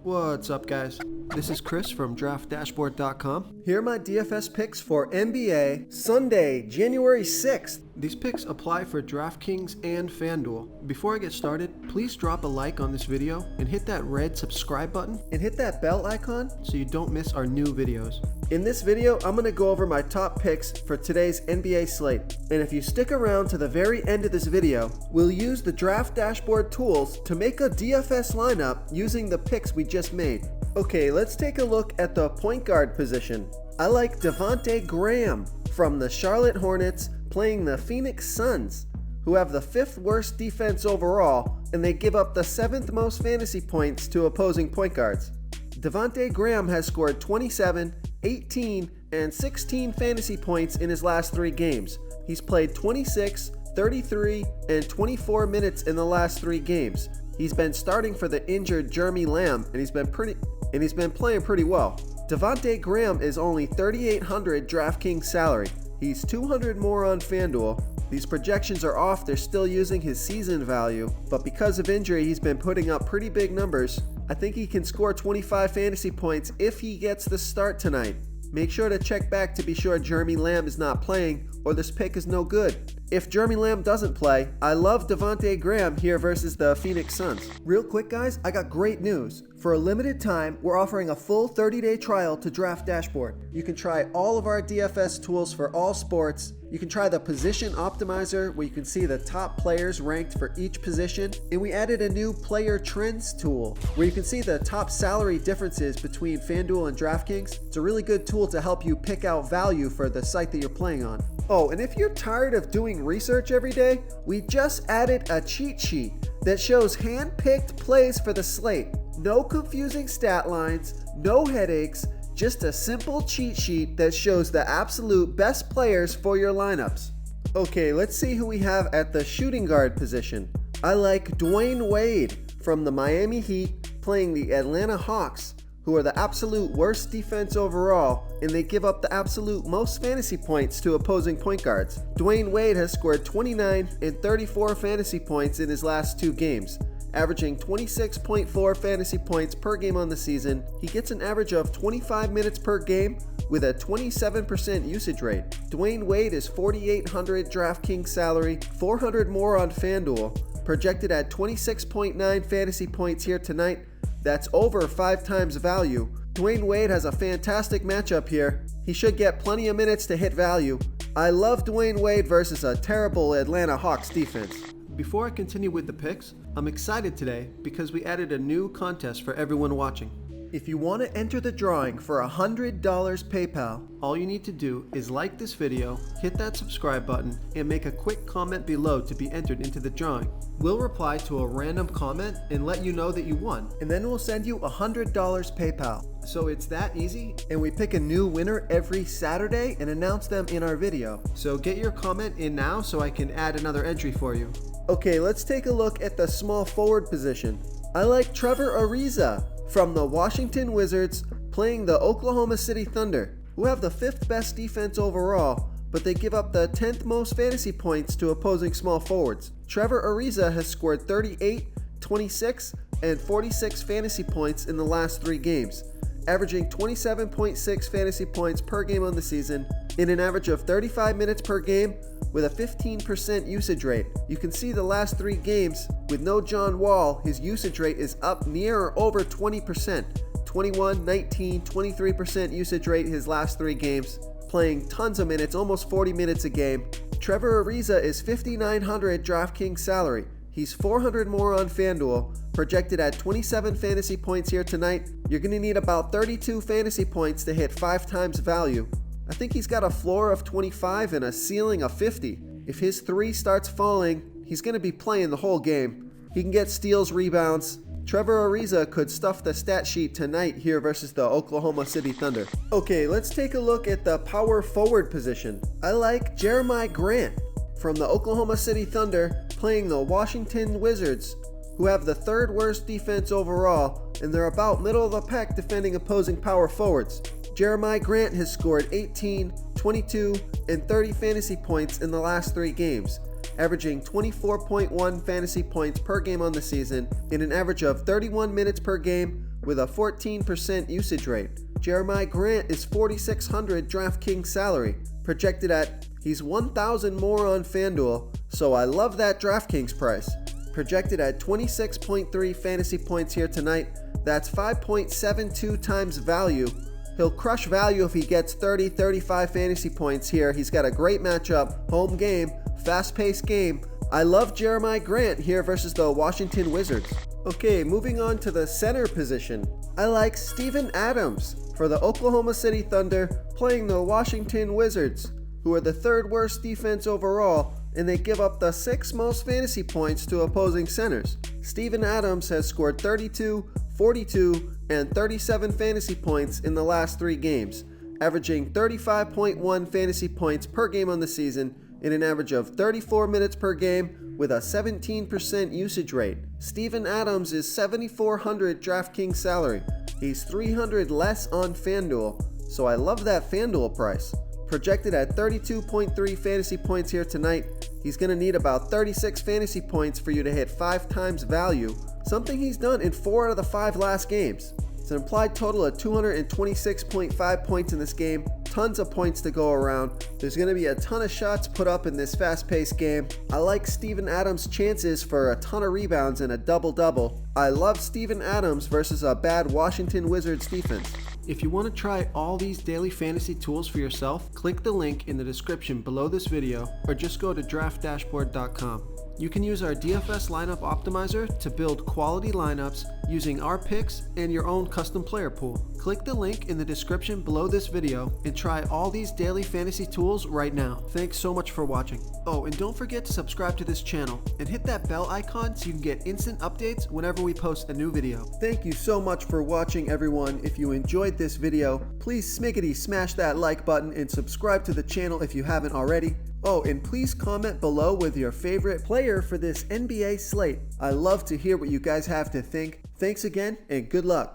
What's up, guys? This is Chris from DraftDashboard.com. Here are my DFS picks for NBA Sunday, January 6th. These picks apply for DraftKings and FanDuel. Before I get started, please drop a like on this video and hit that red subscribe button and hit that bell icon so you don't miss our new videos. In this video, I'm going to go over my top picks for today's NBA slate. And if you stick around to the very end of this video, we'll use the Draft Dashboard tools to make a DFS lineup using the picks we just made. Okay, let's take a look at the point guard position. I like Devontae Graham from the Charlotte Hornets playing the Phoenix Suns, who have the 5th worst defense overall, and they give up the 7th most fantasy points to opposing point guards. Devontae Graham has scored 27, 18, and 16 fantasy points in his last 3 games. He's played 26, 33, and 24 minutes in the last 3 games. He's been starting for the injured Jeremy Lamb, and he's been playing pretty well. Devontae Graham is only $3,800 DraftKings salary. He's $200 more on FanDuel. These projections are off, they're still using his season value, but because of injury, he's been putting up pretty big numbers. I think he can score 25 fantasy points if he gets the start tonight. Make sure to check back to be sure Jeremy Lamb is not playing, or this pick is no good. If Jeremy Lamb doesn't play, I love Devontae Graham here versus the Phoenix Suns. Real quick, guys, I got great news. For a limited time, we're offering a full 30-day trial to Draft Dashboard. You can try all of our DFS tools for all sports. You can try the Position Optimizer, where you can see the top players ranked for each position. And we added a new Player Trends tool, where you can see the top salary differences between FanDuel and DraftKings. It's a really good tool to help you pick out value for the site that you're playing on. Oh, and if you're tired of doing research every day, we just added a cheat sheet that shows hand-picked plays for the slate. No confusing stat lines, no headaches, just a simple cheat sheet that shows the absolute best players for your lineups. Okay, let's see who we have at the shooting guard position. I like Dwayne Wade from the Miami Heat playing the Atlanta Hawks, who are the absolute worst defense overall, and they give up the absolute most fantasy points to opposing point guards. Dwayne Wade has scored 29 and 34 fantasy points in his last 2 games, averaging 26.4 fantasy points per game on the season. He gets an average of 25 minutes per game with a 27% usage rate. Dwayne Wade is $4,800 DraftKings salary, $400 more on FanDuel, projected at 26.9 fantasy points here tonight. That's over 5 times value. Dwayne Wade has a fantastic matchup here. He should get plenty of minutes to hit value. I love Dwayne Wade versus a terrible Atlanta Hawks defense. Before I continue with the picks, I'm excited today because we added a new contest for everyone watching. If you want to enter the drawing for $100 PayPal, all you need to do is like this video, hit that subscribe button, and make a quick comment below to be entered into the drawing. We'll reply to a random comment and let you know that you won, and then we'll send you $100 PayPal. So it's that easy, and we pick a new winner every Saturday and announce them in our video. So get your comment in now so I can add another entry for you. Okay, let's take a look at the small forward position. I like Trevor Ariza from the Washington Wizards playing the Oklahoma City Thunder, who have the 5th best defense overall, but they give up the 10th most fantasy points to opposing small forwards. Trevor Ariza has scored 38, 26, and 46 fantasy points in the last 3 games, averaging 27.6 fantasy points per game on the season, in an average of 35 minutes per game with a 15% usage rate. You can see the last 3 games, with no John Wall, his usage rate is up near or over 20%. 21, 19, 23% usage rate his last 3 games, playing tons of minutes, almost 40 minutes a game. Trevor Ariza is $5,900 DraftKings salary. He's $400 more on FanDuel, projected at 27 fantasy points here tonight. You're going to need about 32 fantasy points to hit 5 times value. I think he's got a floor of 25 and a ceiling of 50. If his 3 starts falling, he's going to be playing the whole game. He can get steals, rebounds. Trevor Ariza could stuff the stat sheet tonight here versus the Oklahoma City Thunder. Okay, let's take a look at the power forward position. I like Jeremiah Grant from the Oklahoma City Thunder playing the Washington Wizards, who have the 3rd worst defense overall, and they're about middle of the pack defending opposing power forwards. Jeremiah Grant has scored 18, 22, and 30 fantasy points in the last 3 games, averaging 24.1 fantasy points per game on the season in an average of 31 minutes per game with a 14% usage rate. Jeremiah Grant is 4,600 DraftKings salary, projected at he's 1,000 more on FanDuel, so I love that DraftKings price. Projected at 26.3 fantasy points here tonight, that's 5.72 times value. He'll crush value if he gets 30-35 fantasy points here. He's got a great matchup, home game, fast-paced game. I love Jeremiah Grant here versus the Washington Wizards. Okay, moving on to the center position. I like Steven Adams for the Oklahoma City Thunder playing the Washington Wizards, who are the third worst defense overall, and they give up the 6th most fantasy points to opposing centers. Steven Adams has scored 32, 42, and 37 fantasy points in the last 3 games, averaging 35.1 fantasy points per game on the season in an average of 34 minutes per game with a 17% usage rate. Steven Adams is 7,400 DraftKings salary. He's 300 less on FanDuel, so I love that FanDuel price. Projected at 32.3 fantasy points here tonight, he's going to need about 36 fantasy points for you to hit 5 times value, something he's done in 4 out of the 5 last games. It's an implied total of 226.5 points in this game, tons of points to go around. There's going to be a ton of shots put up in this fast-paced game. I like Steven Adams' chances for a ton of rebounds and a double-double. I love Steven Adams versus a bad Washington Wizards defense. If you want to try all these daily fantasy tools for yourself, click the link in the description below this video or just go to draftdashboard.com. You can use our DFS lineup optimizer to build quality lineups using our picks and your own custom player pool. Click the link in the description below this video and try all these daily fantasy tools right now. Thanks so much for watching. Oh, and don't forget to subscribe to this channel and hit that bell icon so you can get instant updates whenever we post a new video. Thank you so much for watching, everyone. If you enjoyed this video, please smiggity smash that like button and subscribe to the channel if you haven't already. Oh, and please comment below with your favorite player for this NBA slate. I love to hear what you guys have to think. Thanks again, and good luck.